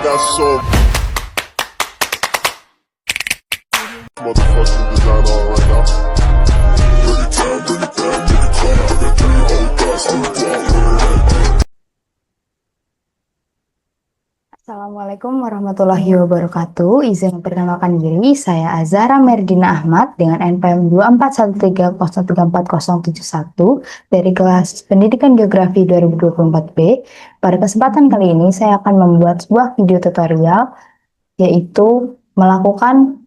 got some motherfucking design on right now. Bring it down, bring it down, bring it down. I got three old thoughts, I'm down. Assalamualaikum warahmatullahi wabarakatuh. Izin memperkenalkan diri, saya Azahra Merdina Ahmad dengan NPM 24130347071 dari kelas Pendidikan Geografi 2024B. Pada kesempatan kali ini, saya akan membuat sebuah video tutorial, yaitu melakukan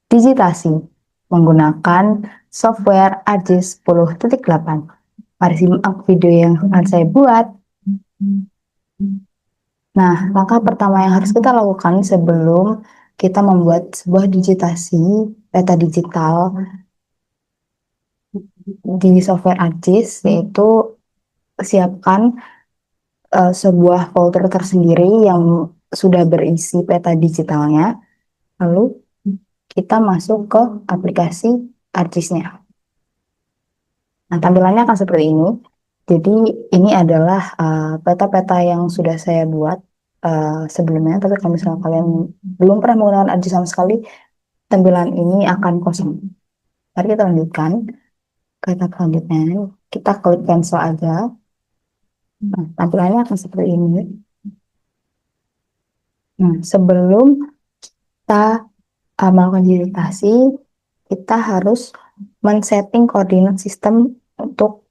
digitasi menggunakan software ArcGIS 10.8. Mari simak video yang akan saya buat. Nah, langkah pertama yang harus kita lakukan sebelum kita membuat sebuah digitasi peta digital di software ArcGIS, yaitu siapkan sebuah folder tersendiri yang sudah berisi peta digitalnya, lalu kita masuk ke aplikasi ArcGIS-nya. Nah, tampilannya akan seperti ini. Jadi, ini adalah peta-peta yang sudah saya buat sebelumnya, tapi kalau misalnya kalian belum pernah menggunakan ArcGIS sama sekali, tampilan ini akan kosong. Mari kita lanjutkan ke tahap selanjutnya. Kita klik cancel aja. Nah, tampilannya akan seperti ini. Nah, sebelum kita melakukan digitasi, kita harus men-setting koordinat sistem untuk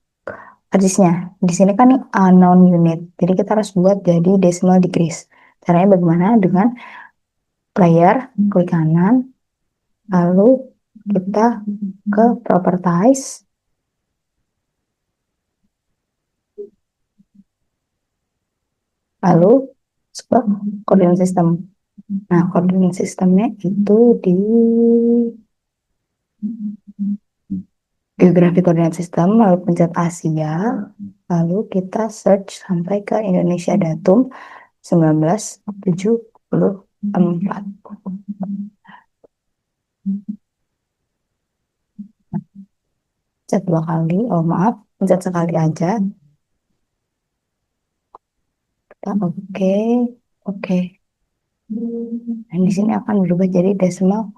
ArcGIS-nya. Di sini kan unknown unit, jadi kita harus buat jadi decimal degrees. Caranya bagaimana? Dengan player, klik kanan, lalu kita ke properties, lalu ke koordinat sistem. Nah, koordinat sistemnya itu di geografi koordinat sistem, lalu pencet Asia, lalu kita search sampai ke Indonesia datum 1974. Pencet 2 kali, oh maaf, pencet sekali aja. Kita oke. Dan di sini akan berubah jadi decimal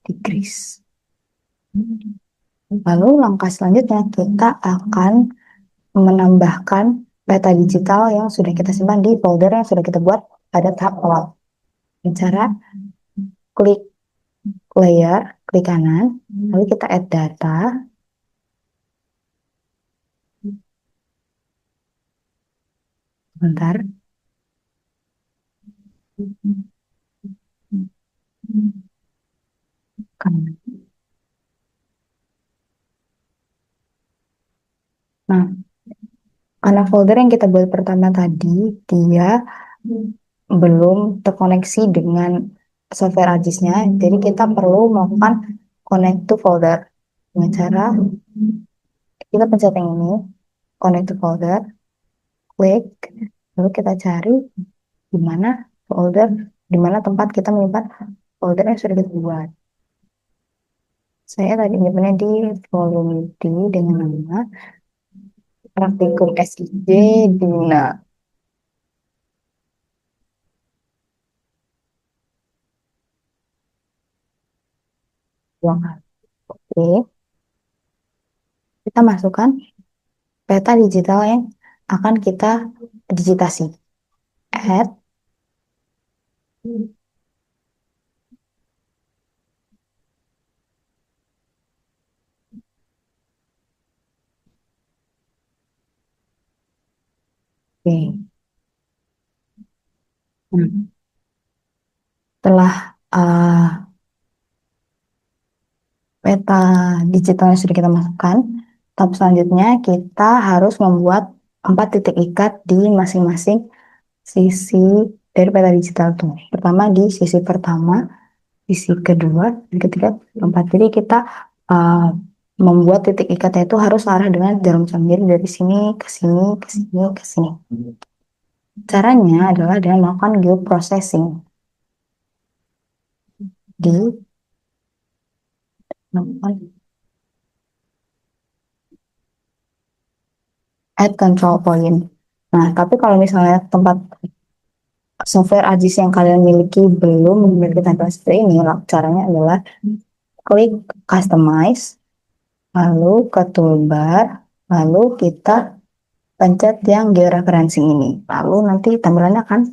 degrees. Lalu langkah selanjutnya kita akan menambahkan peta digital yang sudah kita simpan di folder yang sudah kita buat pada tahap awal. Cara klik layer, klik kanan, lalu kita add data. Bentar. Nah, karena folder yang kita buat pertama tadi, dia belum terkoneksi dengan software ArcGIS-nya, jadi kita perlu melakukan connect to folder. Dengan cara kita pencet yang ini, connect to folder, klik, lalu kita cari di mana folder, di mana tempat kita menyimpan folder yang sudah kita buat. Saya tadi menyimpannya di volume D dengan nama Praktikum SIJ Dina. Oke, kita masukkan peta digital yang akan kita digitasi. Add. Oke. Setelah peta digitalnya sudah kita masukkan, tahap selanjutnya kita harus membuat 4 titik ikat di masing-masing sisi dari peta digital itu. Pertama di sisi pertama, sisi kedua, dan ketiga, keempat. Jadi kita membuat titik ikatnya itu harus arah dengan jarum jam dari sini ke sini, ke sini, ke sini. Caranya adalah dengan melakukan geoprocessing di add control point. Nah, tapi kalau misalnya tempat software AJIS yang kalian miliki belum memiliki tampilan seperti ini, caranya adalah klik customize, lalu ke toolbar, lalu kita pencet yang georeferencing ini. Lalu nanti tampilannya akan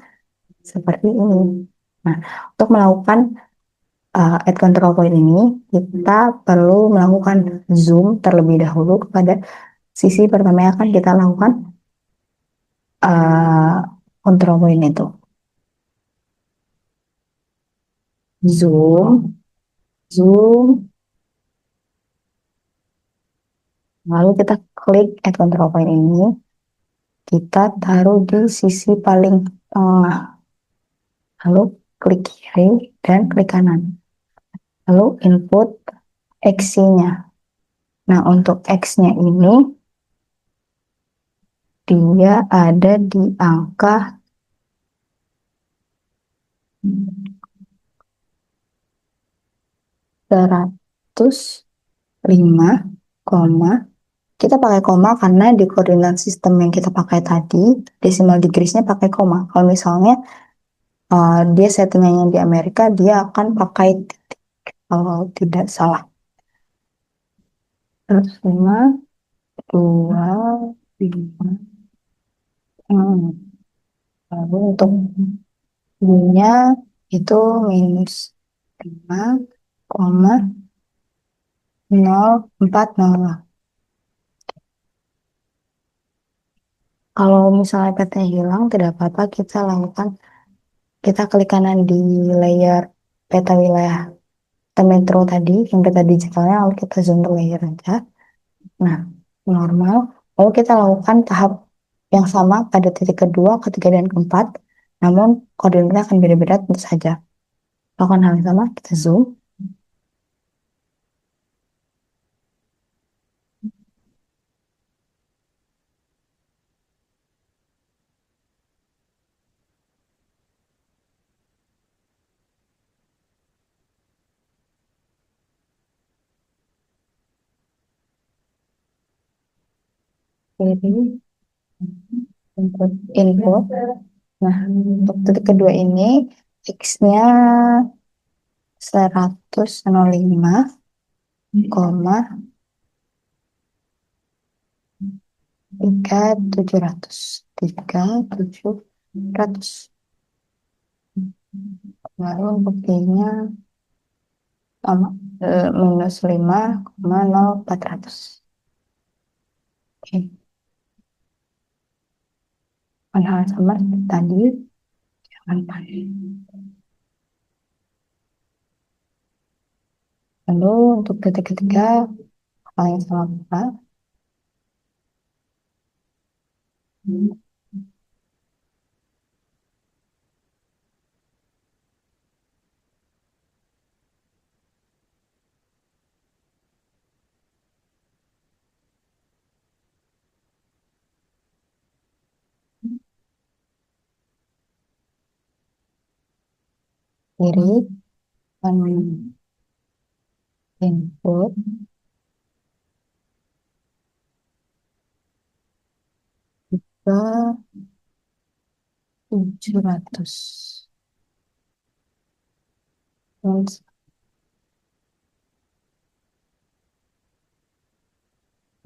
seperti ini. Nah, untuk melakukan add control point ini, kita perlu melakukan zoom terlebih dahulu kepada sisi pertama yang akan kita lakukan control point itu. Zoom, zoom, lalu kita klik add control point ini, kita taruh di sisi paling tengah, lalu klik kiri dan klik kanan, lalu input X-nya. Nah, untuk X-nya ini dia ada di angka 105, kita pakai koma karena di koordinat sistem yang kita pakai tadi decimal degrees-nya pakai koma. Kalau misalnya dia settingannya di Amerika, dia akan pakai titik kalau tidak salah. 105, 2, 5, 6. Lalu untuk Y-nya itu minus 5,040. Kalau misalnya PT hilang, tidak apa-apa, kita klik kanan di layer peta wilayah peta metro tadi, yang peta digitalnya, lalu kita zoom ke layer aja. Nah, normal. Lalu kita lakukan tahap yang sama pada titik kedua, ketiga, dan keempat. Namun, koordinatnya akan beda-beda tentu saja. Lakukan hal yang sama, kita zoom. Kiri, input. Nah, untuk titik kedua ini, X-nya 105, 3.700. Lalu untuk Y-nya sama, minus 5,0400. Oke, hal sama seperti tadi, jangan panik. Lalu untuk titik ketiga, hal yang sama apa? Kiri, kanan, input, ke 700. Terus,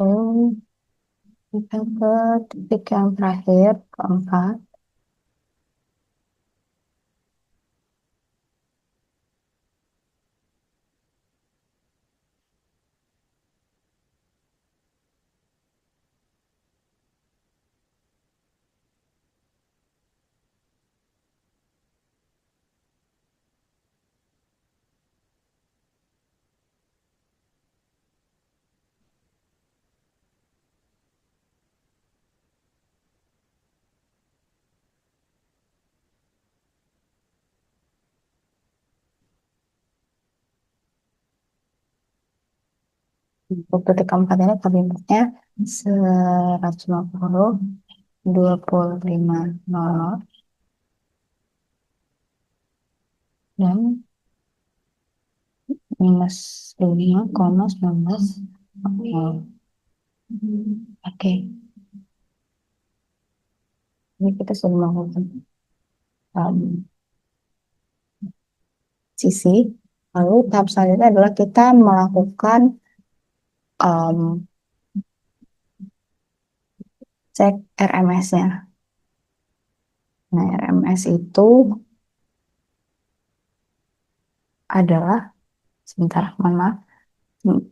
oh, kita ke titik yang terakhir, keempat. Untuk titik keempat ini koordinatnya 150, 2500, dan minus 5,19. Oke, ini kita sudah melakukan um, sisi. Lalu tahap selanjutnya adalah kita melakukan um, cek RMS-nya. Nah, RMS itu adalah, sebentar, mohon maaf.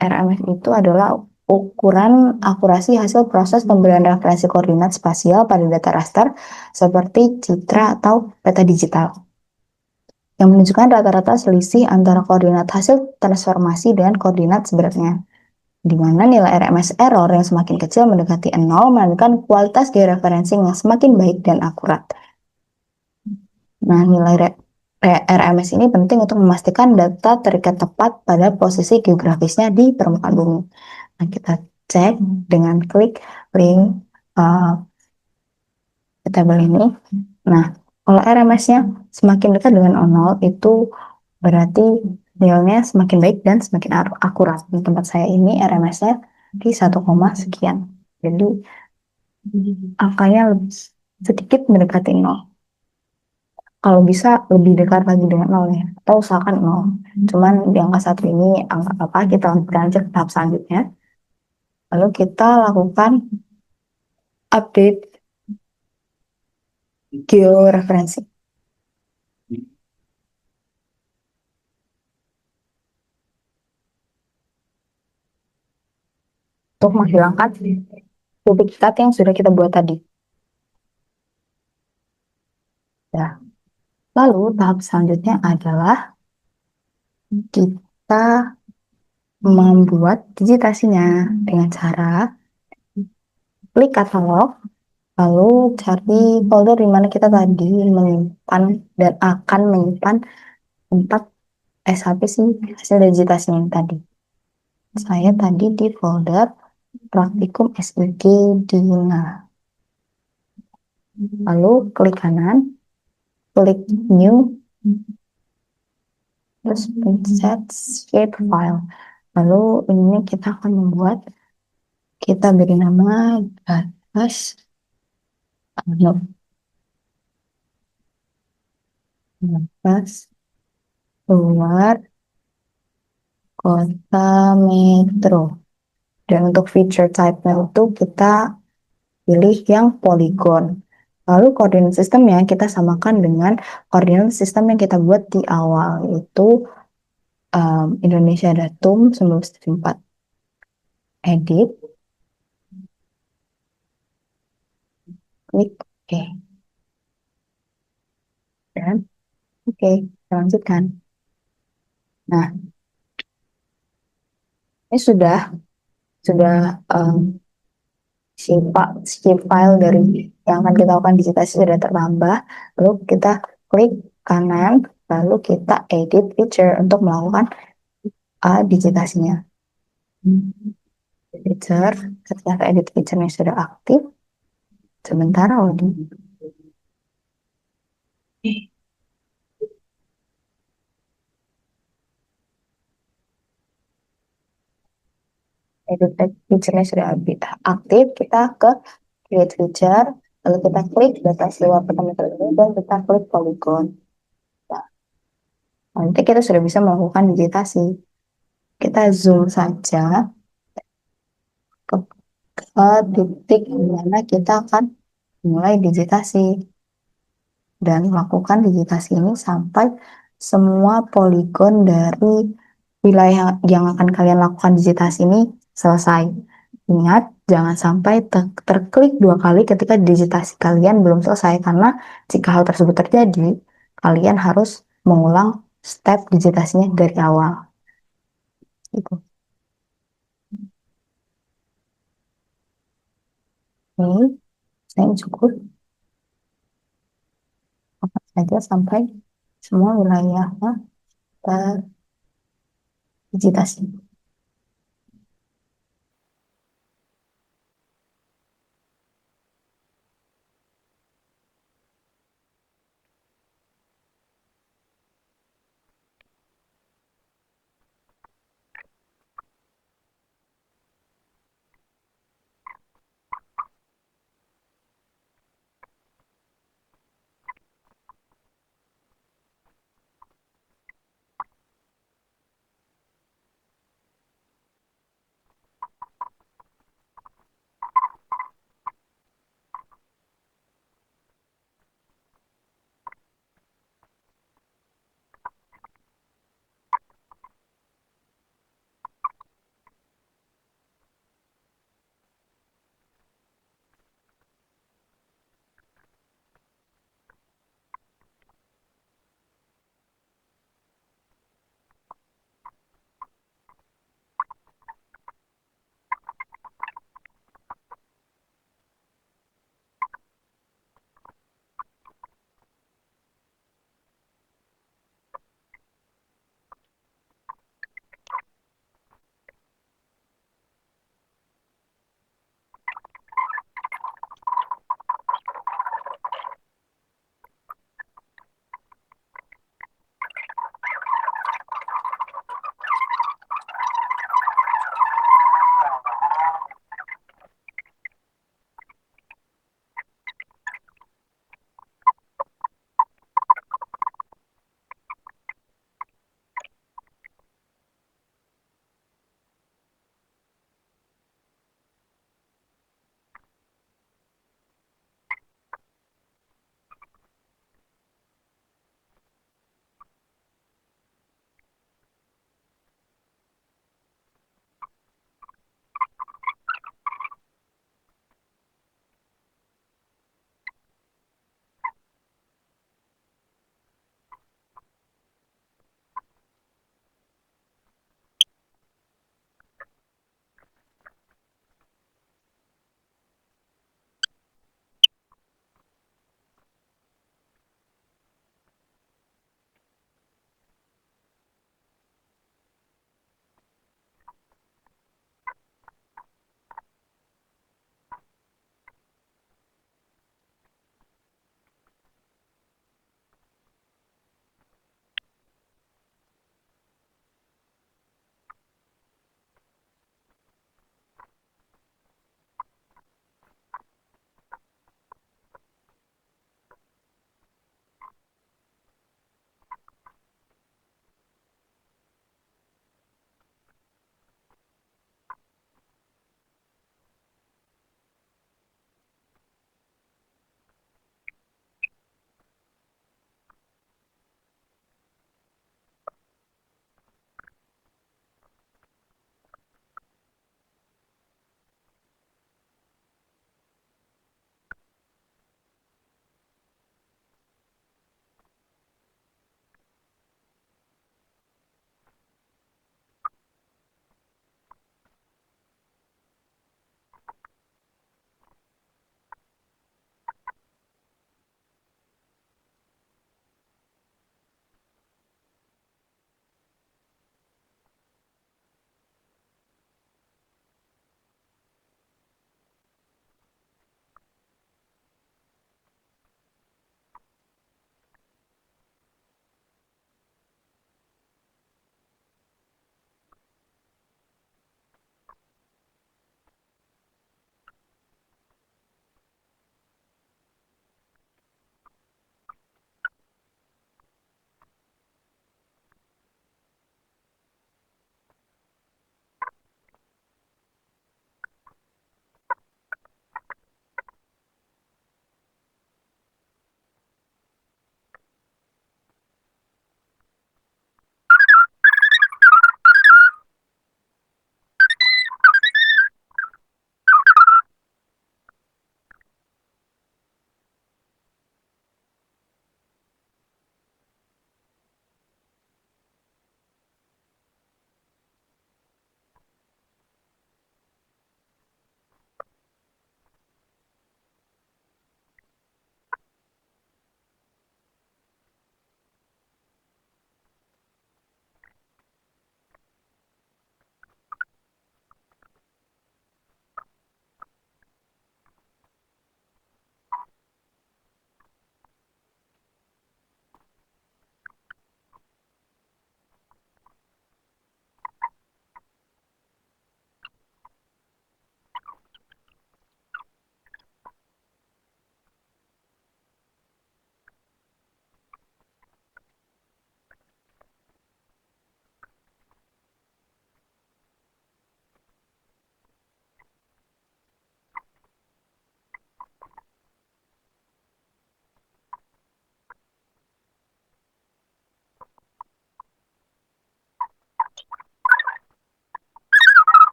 RMS itu adalah ukuran akurasi hasil proses pemberian referensi koordinat spasial pada data raster seperti citra atau peta digital yang menunjukkan rata-rata selisih antara koordinat hasil transformasi dengan koordinat sebenarnya, di mana nilai RMS error yang semakin kecil mendekati 0 menandakan kualitas georeferencing yang semakin baik dan akurat. Nah, nilai RMS ini penting untuk memastikan data terikat tepat pada posisi geografisnya di permukaan bumi. Nah, kita cek dengan klik link uh, tabel ini. Nah, kalau RMS-nya semakin dekat dengan 0 itu berarti nilainya semakin baik dan semakin akurat. Di tempat saya ini RMS-nya di 1, sekian. Jadi angkanya lebih sedikit mendekati 0. Kalau bisa lebih dekat lagi dengan 0 ya, atau usahakan 0. Cuman di angka 1 ini angka apa, kita lanjut ke tahap selanjutnya. Lalu kita lakukan update georeferensi untuk menghilangkan duplikat yang sudah kita buat tadi. Ya. Lalu tahap selanjutnya adalah kita membuat digitasinya dengan cara klik katalog, lalu cari folder di mana kita tadi menyimpan dan akan menyimpan tempat SHP sih hasil digitasinya yang tadi. Saya tadi di folder praktikum SIG Dina. Lalu klik kanan, klik new, terus pencet shape file. Lalu ini kita akan membuat, kita beri nama gas gas luar kota metro. Dan untuk feature type-nya itu kita pilih yang polygon. Lalu koordinat sistemnya kita samakan dengan koordinat sistem yang kita buat di awal, yaitu Indonesia Datum 1974. Edit, klik OK. Dan oke, kita lanjutkan. Nah, ini sudah shape file dari yang akan kita lakukan digitasi sudah tertambah. Lalu kita klik kanan, lalu kita edit feature untuk melakukan digitasinya. Feature, ketika edit feature-nya sudah aktif, sebentar loading. Edit feature-nya sudah aktif, kita ke create feature, lalu kita klik data seluar peta ini dan kita klik polygon. Nah, nanti kita sudah bisa melakukan digitasi. Kita zoom saja ke, ke titik di mana kita akan mulai digitasi dan melakukan digitasi ini sampai semua poligon dari wilayah yang akan kalian lakukan digitasi ini selesai. Ingat, jangan sampai terklik 2 kali ketika digitasi kalian belum selesai, karena jika hal tersebut terjadi, kalian harus mengulang step digitasinya dari awal. Gitu. Ini saya cukup apa saja sampai semua wilayahnya terdigitasi.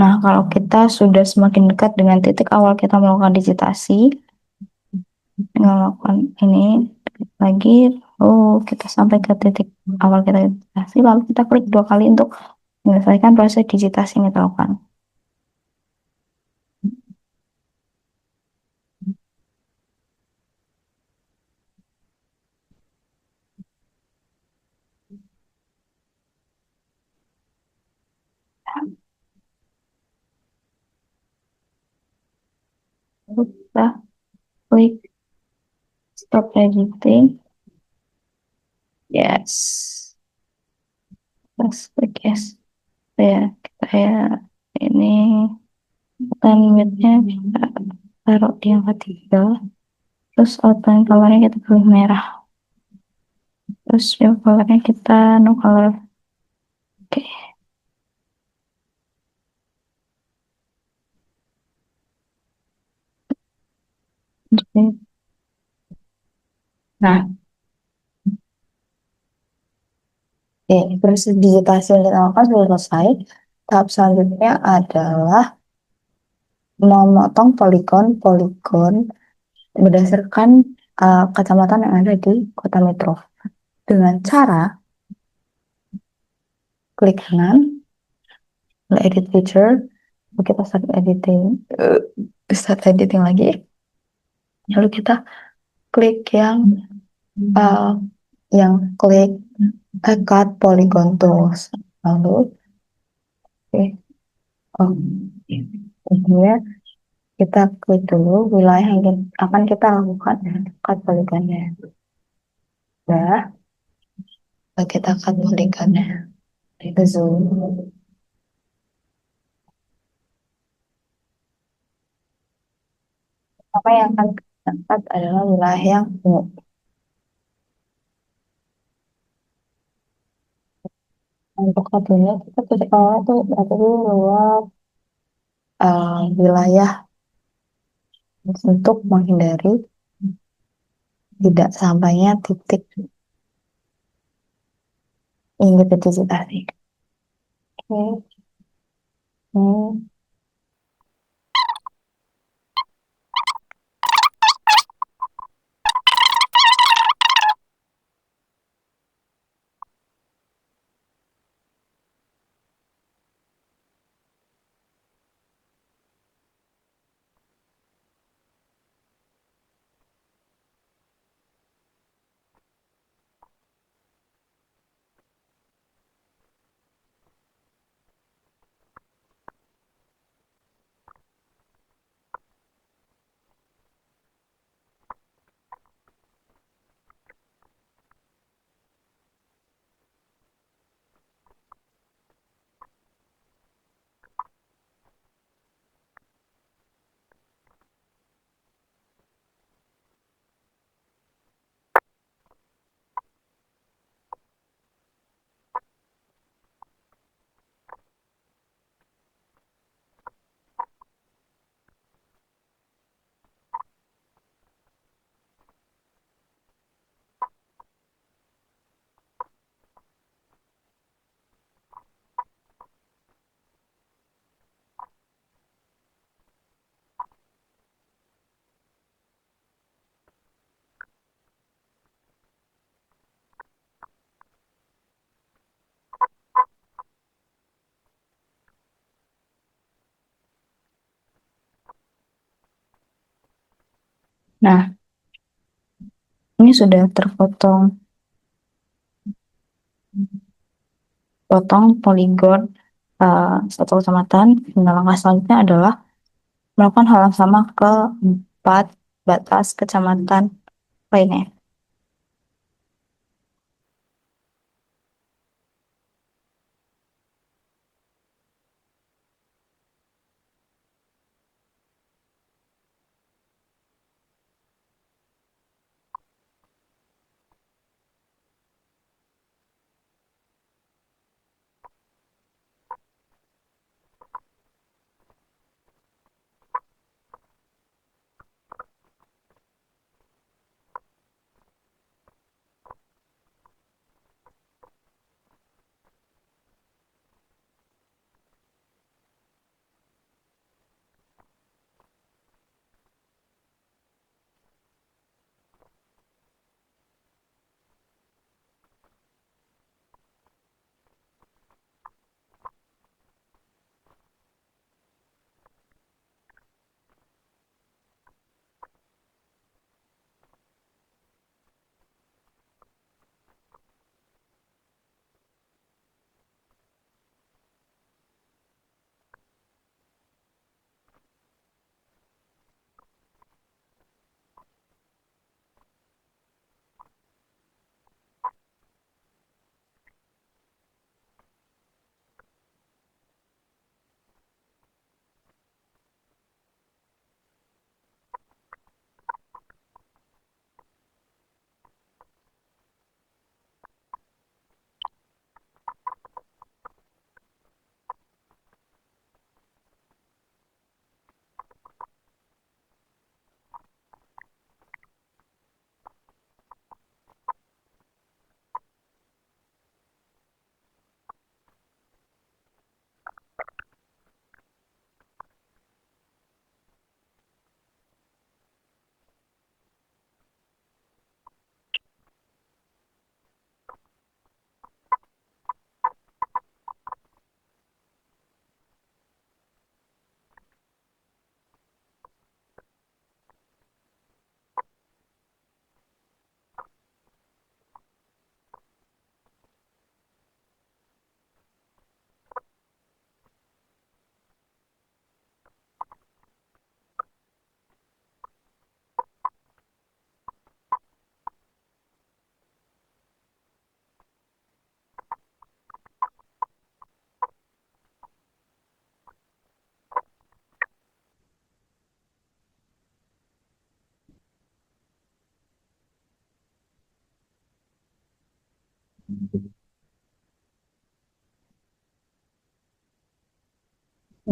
Nah, kalau kita sudah semakin dekat dengan titik awal kita melakukan digitasi, tinggal melakukan ini lagi, kita sampai ke titik awal kita digitasi, lalu kita klik 2 kali untuk menyelesaikan proses digitasi yang kita lakukan. Lalu kita klik stop editing, yes, terus klik yes, ya kita ya ini outline width-nya kita taruh di angka 3, terus outline color-nya kita pilih merah, terus fill color-nya kita no color. Oke. Nah, proses digitasi yang kita lakukan sudah selesai. Tahap selanjutnya adalah memotong poligon-poligon berdasarkan kecamatan yang ada di kota metro. Dengan cara klik kanan, edit feature, kita start editing lagi. Lalu kita klik uh, yang klik cut polygon tools. Lalu oh, kemudian kita klik dulu wilayah yang akan kita lakukan cut polygonnya. Nah, kita cut polygonnya. Kita zoom. Apa yang akan kita cut adalah wilayah yang ungu. Untuk cutnya kita titik awal tuh berarti luar wilayah untuk menghindari tidak sampainya titik yang kita digitasi. Oke. Hmm. Nah, ini sudah terpotong poligon satu kecamatan. Nah, langkah selanjutnya adalah melakukan hal yang sama ke 4 batas kecamatan lainnya.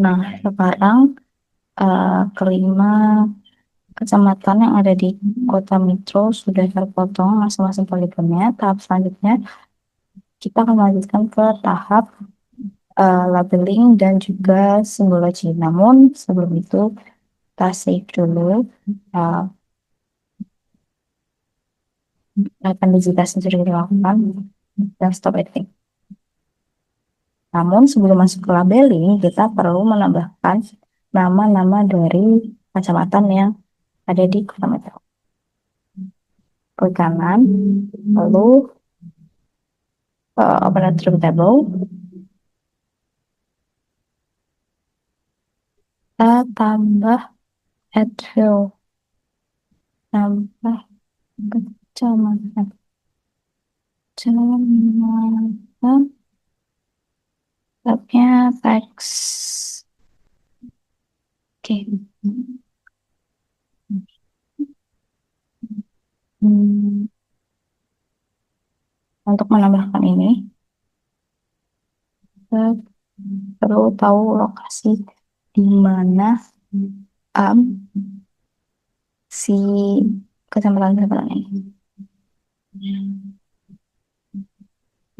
Nah, sekarang kelima kecamatan yang ada di Kota Mitro sudah terpotong masing-masing poligonnya. Tahap selanjutnya kita akan melanjutkan ke tahap labeling dan juga simbologi. Namun sebelum itu kita save dulu uh, akan digitasi sudah dilakukan dan stop editing. Namun sebelum masuk ke labeling, kita perlu menambahkan nama-nama dari kecamatan yang ada di Kota Metro. Klik kanan, lalu open attribute table, kita tambah add field, tambah kecamatan, kecamatan, tabnya teks. Oke. Hmm, untuk menambahkan ini, kita perlu tahu lokasi di mana um, si kecamatan-kecamatan ini.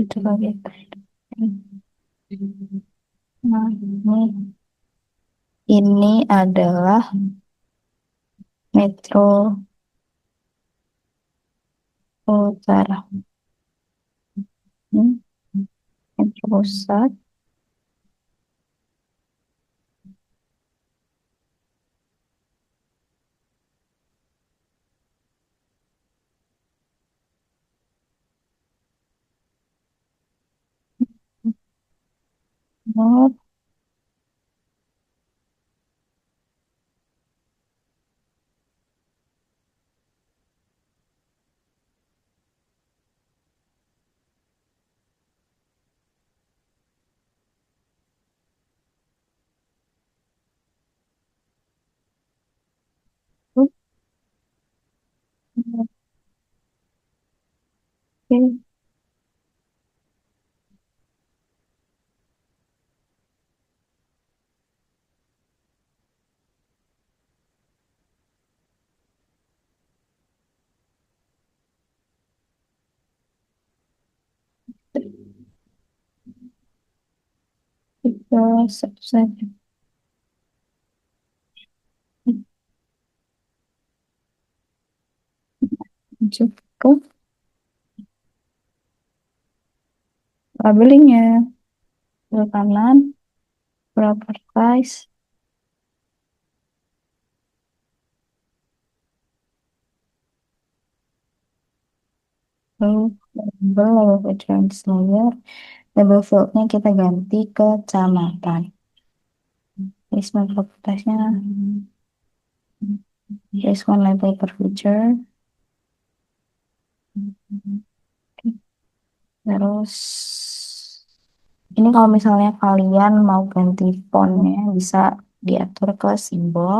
Itu lagi. Nah, ini adalah Metro Utara. Hmm, Metro Pusat. Oh, oke. Kita satu saja. Lanjut ke labelingnya. Ke kanan, properties, lalu label, label reference layer. Label fieldnya kita ganti ke kecamatan. Placement propertiesnya. This one label per feature. Terus ini kalau misalnya kalian mau ganti fontnya bisa diatur ke simbol.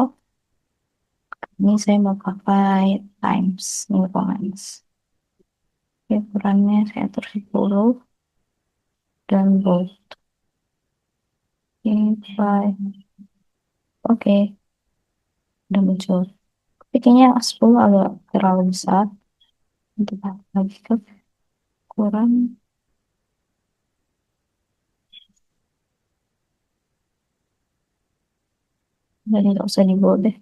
Ini saya mau pakai Times New Roman. Oke, ukurannya saya atur 10 dan bold. Oke, oke, udah muncul. Tapi kayaknya 10 agak terlalu besar. Kita lagi ke ukuran. Jadi nggak usah di bold deh.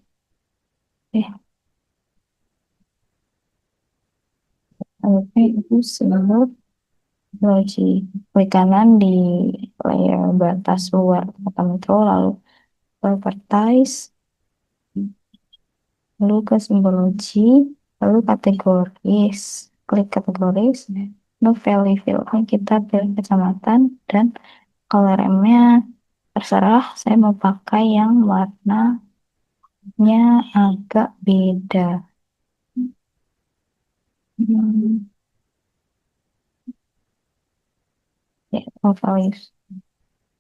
Oke, itu simbol logi. Klik kanan di layer batas luar kata metro, lalu properties, lalu ke simbologi, lalu kategoris. Klik kategoris, no value field. Kita pilih kecamatan dan color-nya terserah. Saya mau pakai yang warnanya agak beda. Hmm, ya, no values.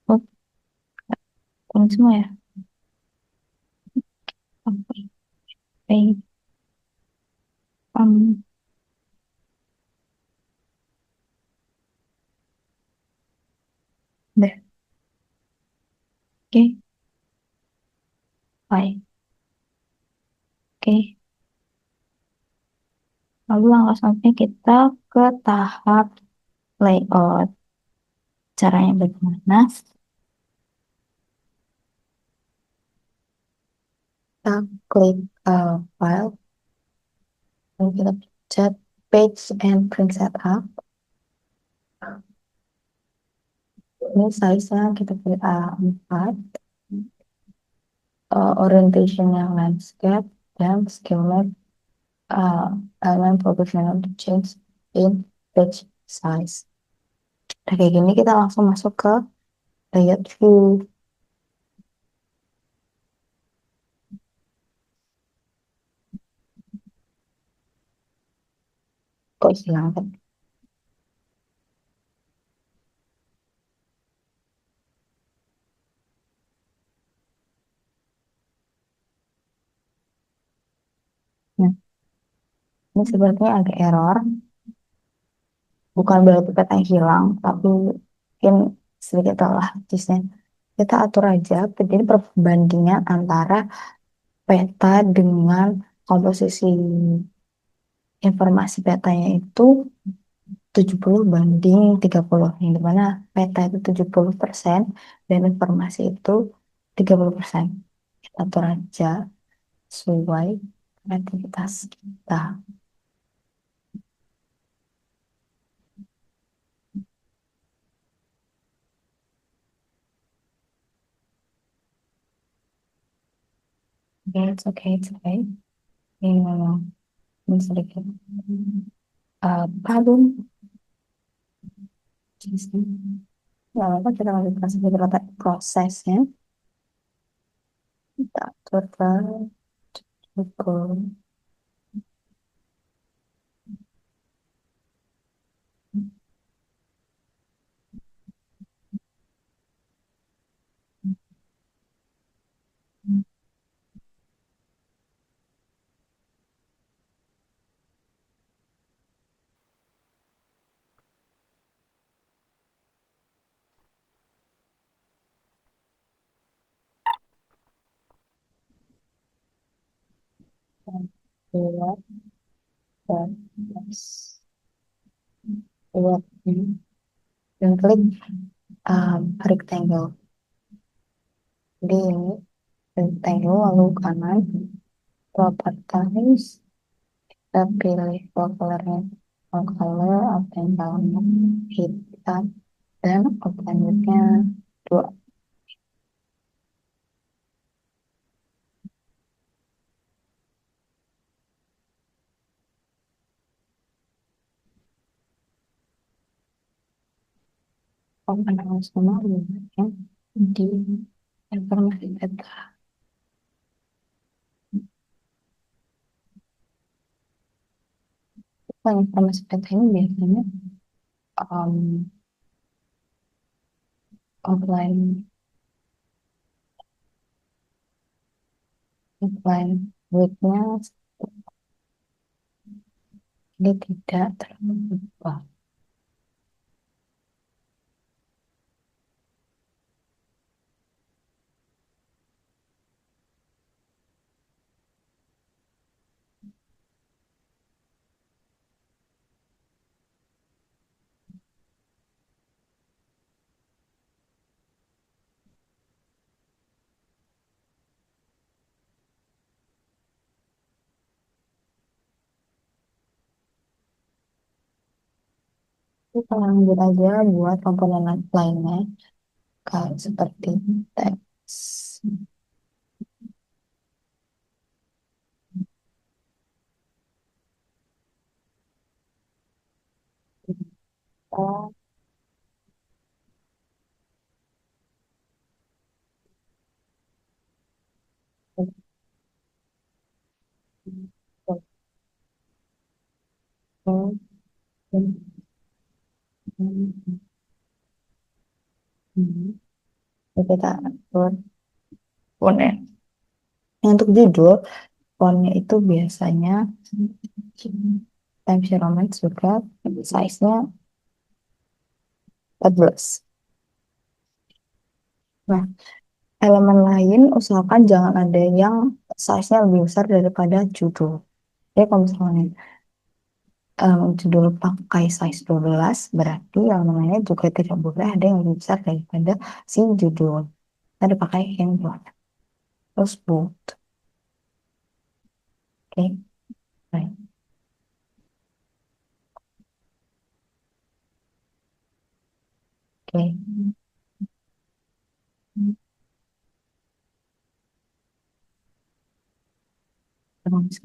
Oh, kuning semua ya. Oke, um, Oke, baik. Oke, lalu langkah selanjutnya kita ke tahap layout. Caranya bagaimana? Kita klik file, lalu kita pencet page and print setup. Ini size-nya kita pilih A4, orientation-nya landscape, dan skill element proportional to change in page size. Nah, kayak gini kita langsung masuk ke layout view. Kok hilang kan? Nah, ini sebenarnya agak error. Bukan berarti petanya hilang, tapi mungkin sedikit telah desain. Kita atur aja, jadi perbandingan antara peta dengan komposisi informasi petanya itu 70 banding 30, yang dimana peta itu 70% dan informasi itu 30%. Kita atur aja sesuai kreativitas kita. Okay, it's okay, it's okay. Ini memang sedikit problem. Nggak apa-apa, kita lanjutkan saja prosesnya. Kita atur ke cukup. Dan buat dan plus buat ini dan klik rectangle. Jadi ini rectangle lalu kanan properties, kita pilih colornya color outline dalamnya hitam dan outline width-nya 2. Outline semua ya di informasi data. Informasi data ini biasanya um, outline outline width-nya ini tidak terlalu berubah. Kita lanjut aja buat komponen lainnya, kayak seperti teks. Oh, kita atur fontnya. Untuk judul, fontnya itu biasanya Times New Roman juga size-nya 14. Nah, Elemen lain usahakan jangan ada yang size-nya lebih besar daripada judul. Jadi kalau misalnya judul pakai size 12, berarti elemen lainnya juga tidak boleh ada yang lebih besar daripada si judul. Kita dipakai yang buat. Terus bold. Oke, baik. Oke. Terus,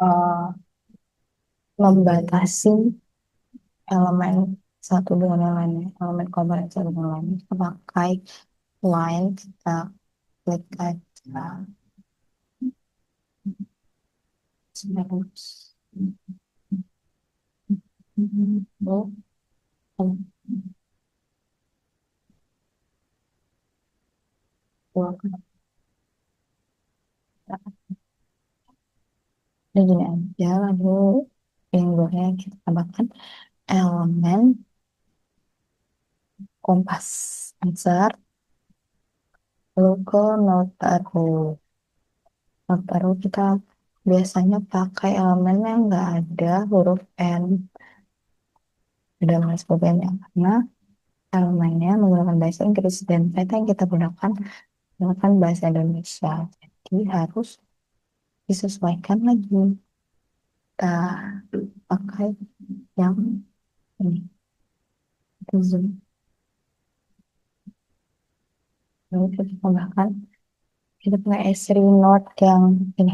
eh, membatasi elemen satu dengan yang lainnya, elemen komponen satu dengan yang lainnya, kita pakai line, kita klik aja. Terus, oh, oh, oh, udah gini aja, lalu yang berikutnya kita tambahkan elemen kompas, insert, lalu ke notaro. Notaro kita biasanya pakai elemen yang nggak ada huruf N, dan lain sebagainya, karena elemennya menggunakan bahasa Inggris dan data yang kita gunakan menggunakan bahasa Indonesia. Jadi harus disesuaikan lagi. Kita pakai yang ini, itu zoom. Lalu kita tambahkan, kita pakai S3 Note yang ini.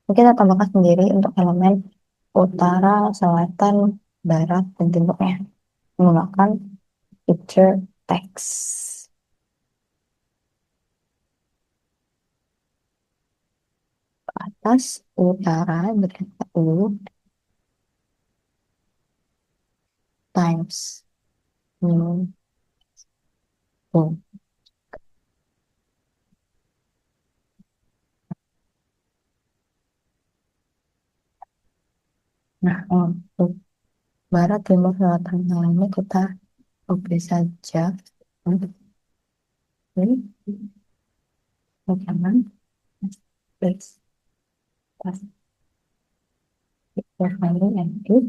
Mungkin kita tambahkan sendiri untuk elemen utara, selatan, barat, dan timurnya. Menggunakan picture text. Atas utara berkata U times new U. Nah, untuk barat, timur, selatan, yang lainnya kita copy saja. Untuk ini, kanan, plus, pas, profiling, edit,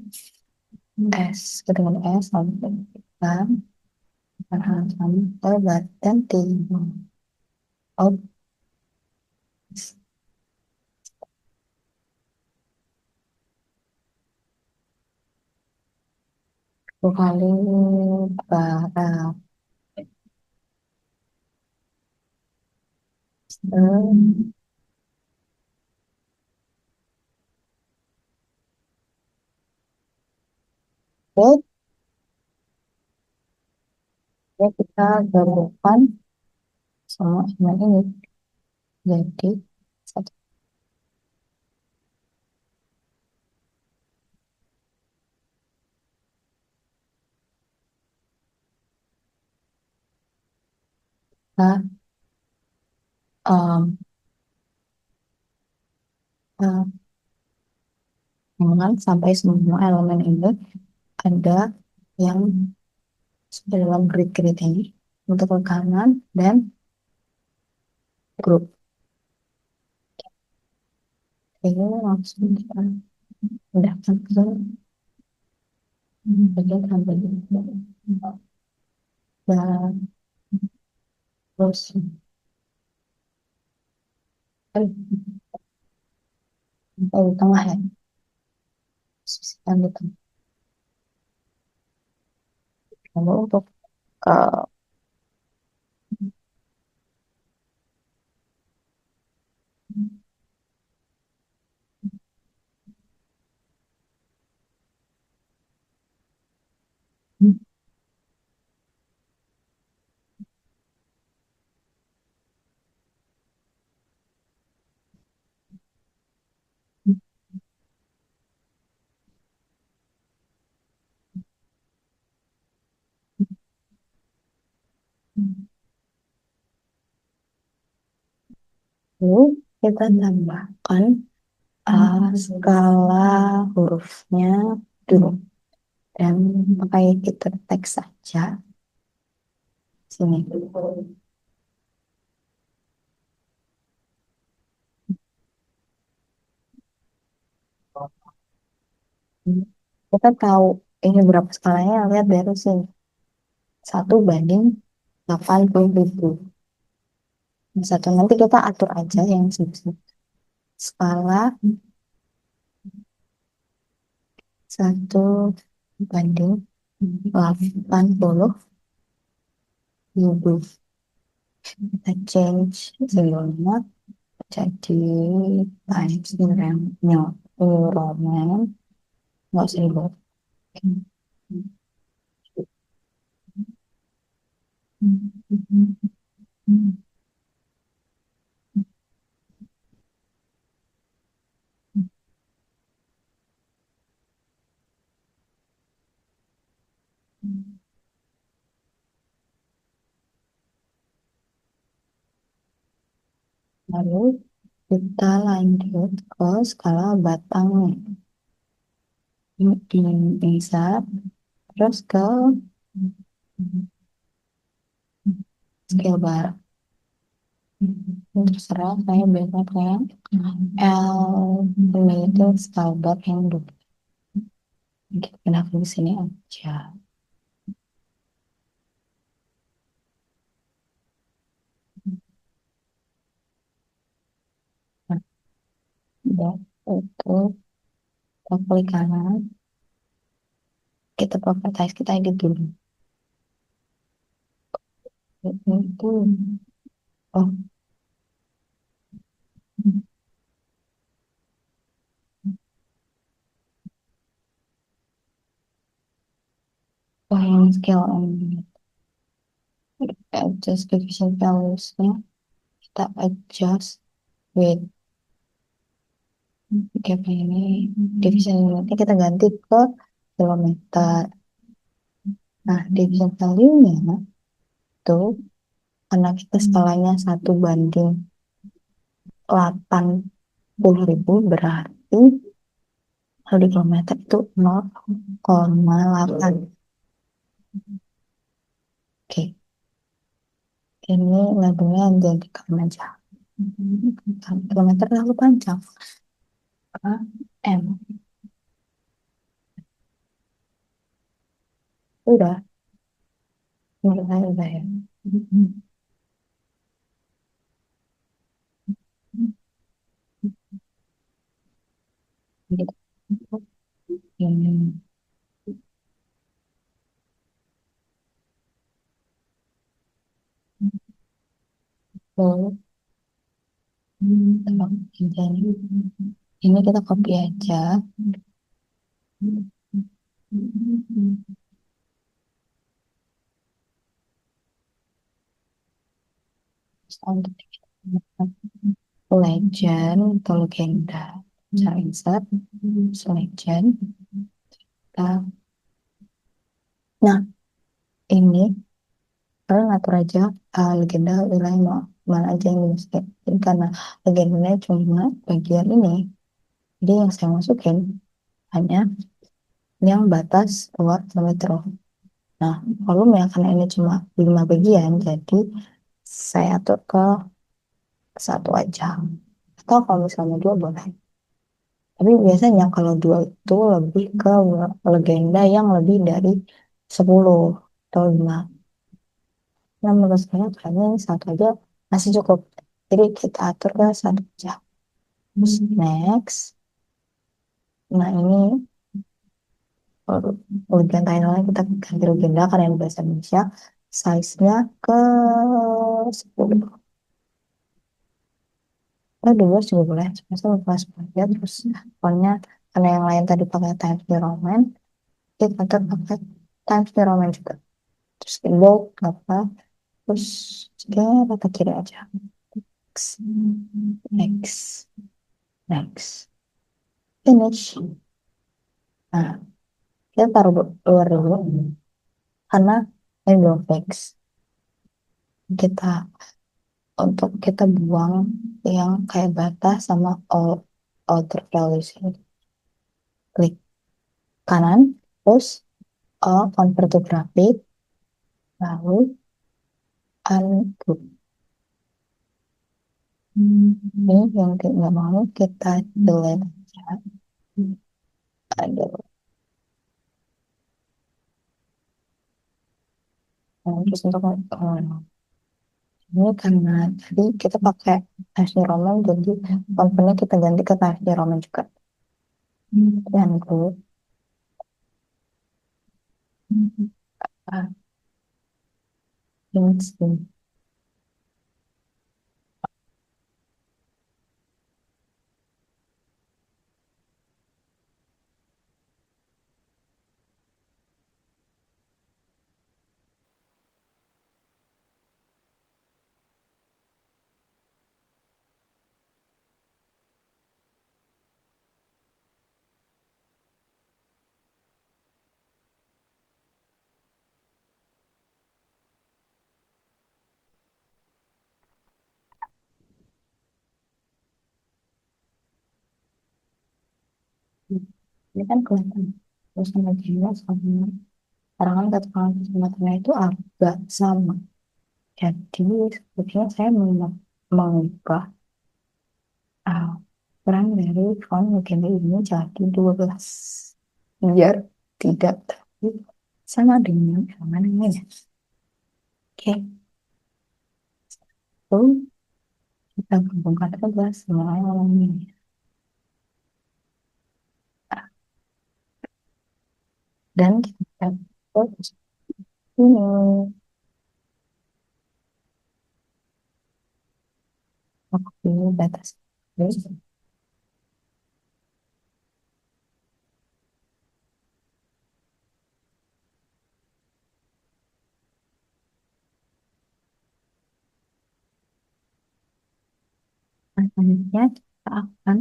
S, kemudian S, sampai kita akan sampai barat dan timur. Oh, dua kali barat. Oke, ya kita gabungkan semua elemen ini jadi satu. Kita um, uh, dengan sampai semua elemen ini ada yang sudah dalam grid-grid ini untuk rekanan dan grup. Ini langsung kita pindahkan ke bagian sampai dan terus kan sampai di tengah ya, sisihkan di tengah. Lalu untuk uh, Lalu kita tambahkan skala hurufnya dulu. Dan pakai kita teks saja. Sini. Kita tahu ini berapa skalanya, lihat dari sini. 1:80.000. Satu, nanti kita atur aja yang sini. Skala 1:80.000. Kita change sebelumnya jadi times Roman, nggak usah dibuat. Lalu kita lanjut ke skala batangnya. Ini insert, terus ke scale bar. Ini terserah, saya biasanya kayak L ini itu scale bar yang dulu. Kenapa di sini aja? Nah, udah itu kita klik kanan, kita properties kita edit dulu. Itu oh, oh yang scale ini adjust division values-nya kita adjust with gap ini division unitnya kita ganti ke kilometer. Nah, division value-nya tuh karena kita skalanya 1:80.000 berarti kalau di kilometer itu 0,8. Oke, ini labelnya jadikan aja kilometer lalu panjang M. Udah, menurut saya udah ya. Gitu. Ini. Lalu tembak ini. Ini kita copy aja. Terus untuk legend atau legenda. Cara insert, legend. Nah, ini kalian atur aja legenda wilayah mau mana aja yang dimasukin. Jadi karena legendanya cuma bagian ini, jadi yang saya masukin hanya yang batas luar kilometer. Nah, volumenya karena ini cuma 5 bagian, jadi saya atur ke satu aja. Atau kalau misalnya dua boleh. Tapi biasanya kalau dua itu lebih ke legenda yang lebih dari 10 atau 5. Nah, menurut saya kayaknya ini satu aja masih cukup. Jadi kita atur ke satu aja. Terus next. Nah, ini legenda lain kita ganti legenda karena yang bahasa Indonesia. Size-nya ke 10. Oh, 12 juga boleh. Misal kelas aja terus pokoknya karena yang lain tadi pakai Times New Roman, kita tetap pakai Times New Roman juga. Terus in bold nggak apa, terus dia rata kiri aja. Next, next, next, finish. Nah, kita taruh luar dulu karena ini belum fix. kita untuk kita buang yang kayak batas sama outer values ini. Klik kanan, terus convert to graphic, lalu ungroup. Ini yang nggak mau kita delete aja. Aduh, terus untuk ini karena tadi kita pakai Times New Roman, jadi fontnya kita ganti ke Times New Roman juga. Dan group, ini ini kan kelihatan. Terus sama jelas sama sekarang kan keterangan kacamatannya itu agak sama. Jadi sebetulnya saya mengubah ukuran dari font legenda ini jadi 12 biar tidak terlalu sama dengan elemen yang lainnya. Oke, lalu kita gabungkan saja semua elemen ini. Dan kita terus ini waktu batas. Terus selanjutnya kita akan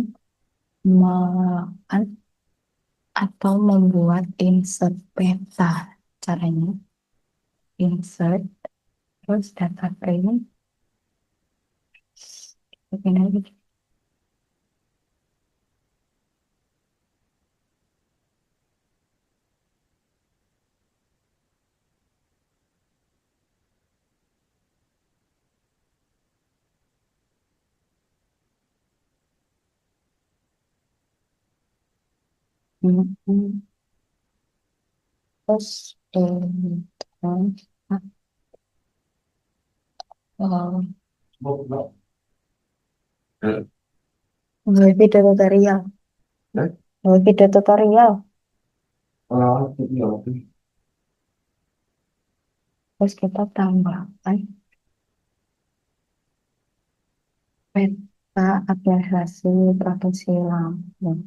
melakukan atau membuat insert peta. Caranya insert terus data frame ini aja. Hmm, terus terus, uh, mulai video tutorial mulai video tutorial terus kita tambahkan peta administrasi provinsi Lampung.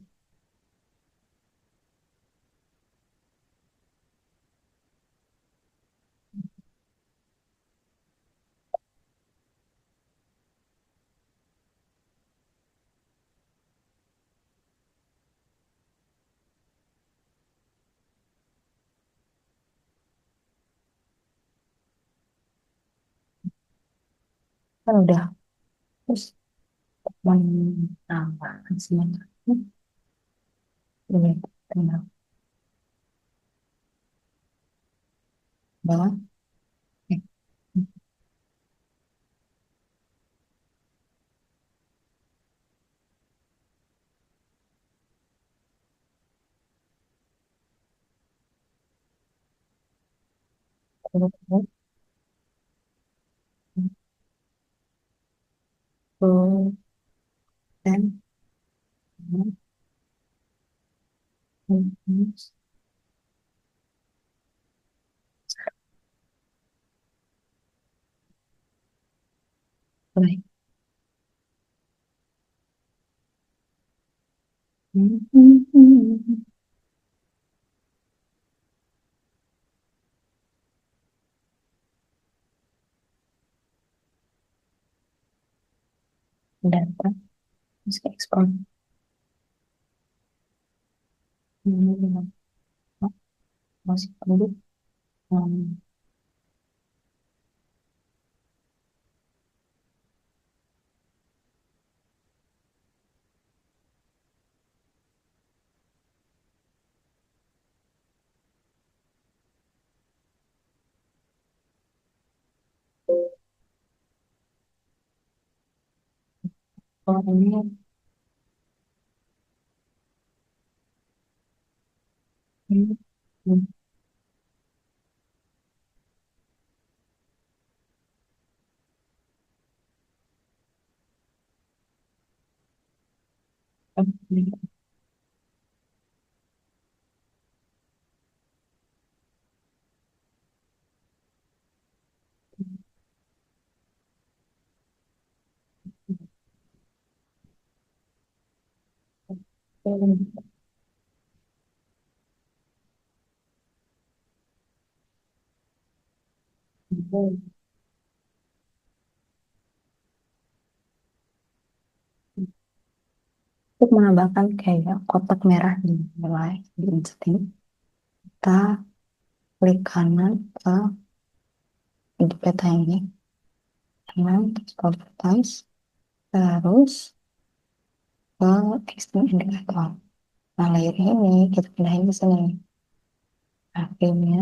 Kan udah terus menambahkan semuanya ini tinggal bawah. eh, terus, terus, dan terus, baik. Data terus ekspor ini masih perlu um, Oh, ini. Hmm. Hmm. Oke. Untuk menambahkan kayak kotak merah di mulai di insting, kita klik kanan ke di peta ini, kanan terus ke advertise, terus ke existing indicator. Nah, layer ini kita pindahin ke sini. Akhirnya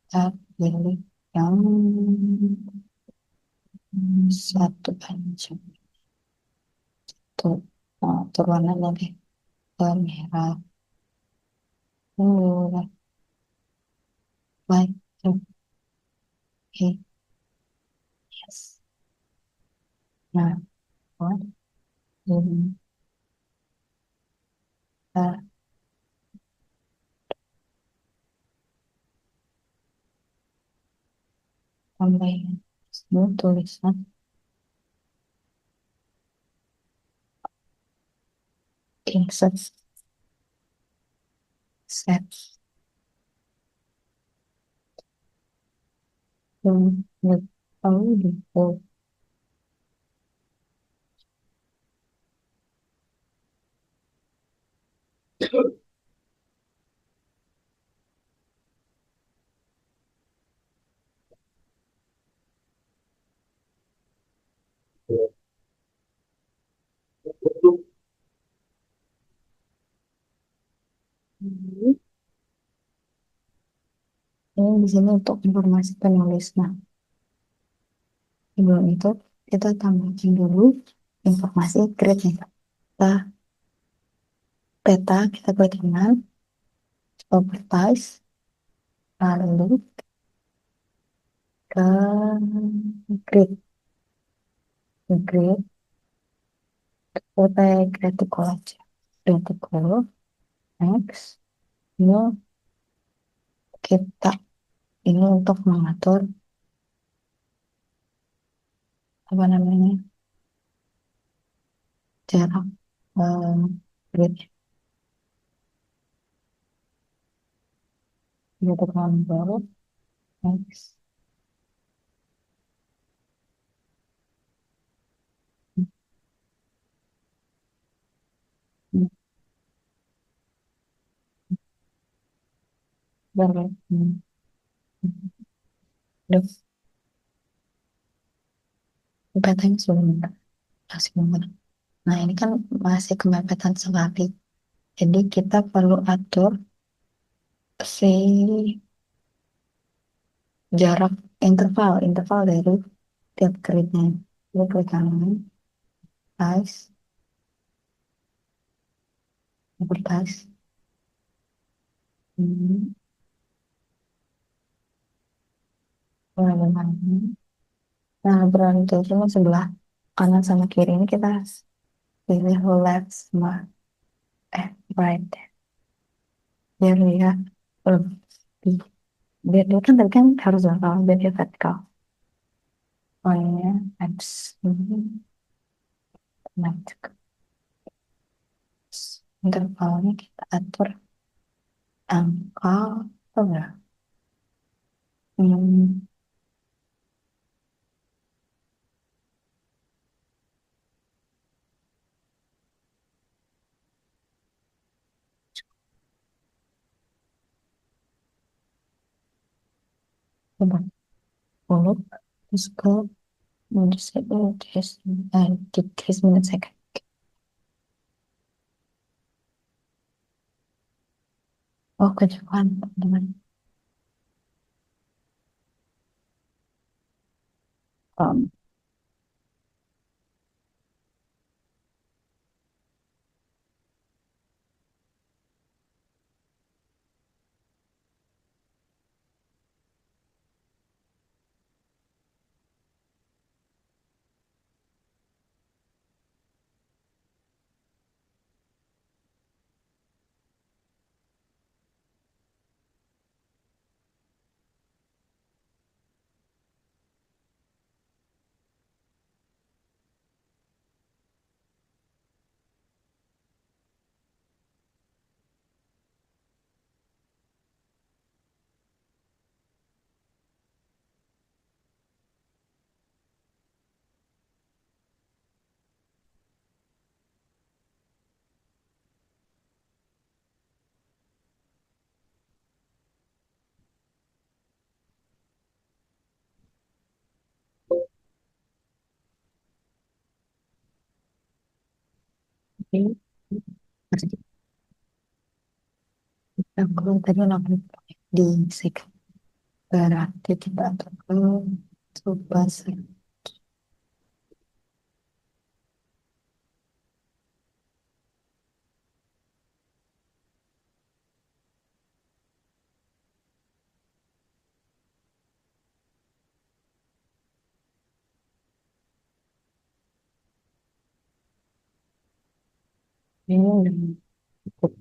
kita pilih yang satu aja. Tuh, nah, warna lagi ke merah. Like, okay, yes. Nah, buat ini kita tambahin semua tulisan insert set yang tahu di oh, ini di sini untuk informasi penulis. Nah, sebelum itu kita tambahin dulu informasi grid-nya. Kita peta, kita klik kanan, properties, lalu ke grid, grid, kita gratical aja. Gratical, next, ini kita ini untuk mengatur apa namanya jarak grid untuk baru next. Hmm, baru udah petanya sudah masih benar. Nah, ini kan masih kemepet sekali. Jadi kita perlu atur si jarak interval dari tiap gridnya. Ini klik kanan, size, advertise. Hmm, mulai. Nah, berarti cuma sebelah kanan sama kiri ini kita pilih left sama right. Biar dia lebih, biar dia kan tadi kan harus vertikal, biar dia vertikal. Poinnya X ini left. Intervalnya kita atur angka berapa? Hmm, coba 10 terus ke disable test decrease minute second. Oh, kejauhan teman. Um, Ini aku tadi lakukan di segmen berarti kita akan coba ini udah cukup.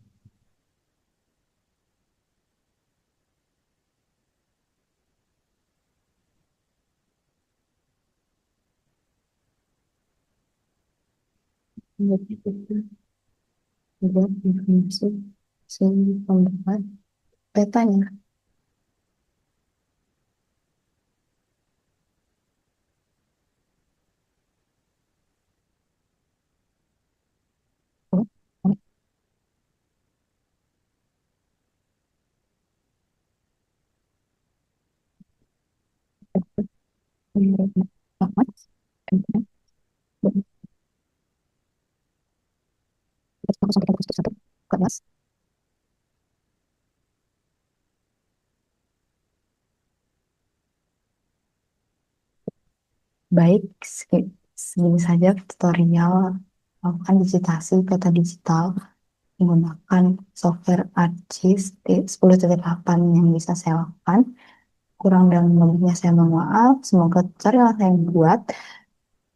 Jadi itu buat informasi si pembuat petanya. Oh, oh, menurut Ahmad, kemudian langsung kita fokus ke satu kelas. Baik, segini saja tutorial melakukan digitasi peta digital menggunakan software ArcGIS 10.8 yang bisa saya lakukan. Kurang dan lebihnya saya mohon maaf. Semoga tutorial yang saya buat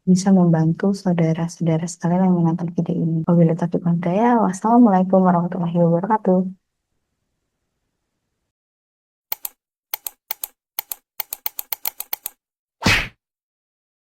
bisa membantu saudara-saudara sekalian yang menonton video ini. Wabillahi taufiq wal hidayah. Wassalamualaikum warahmatullahi wabarakatuh.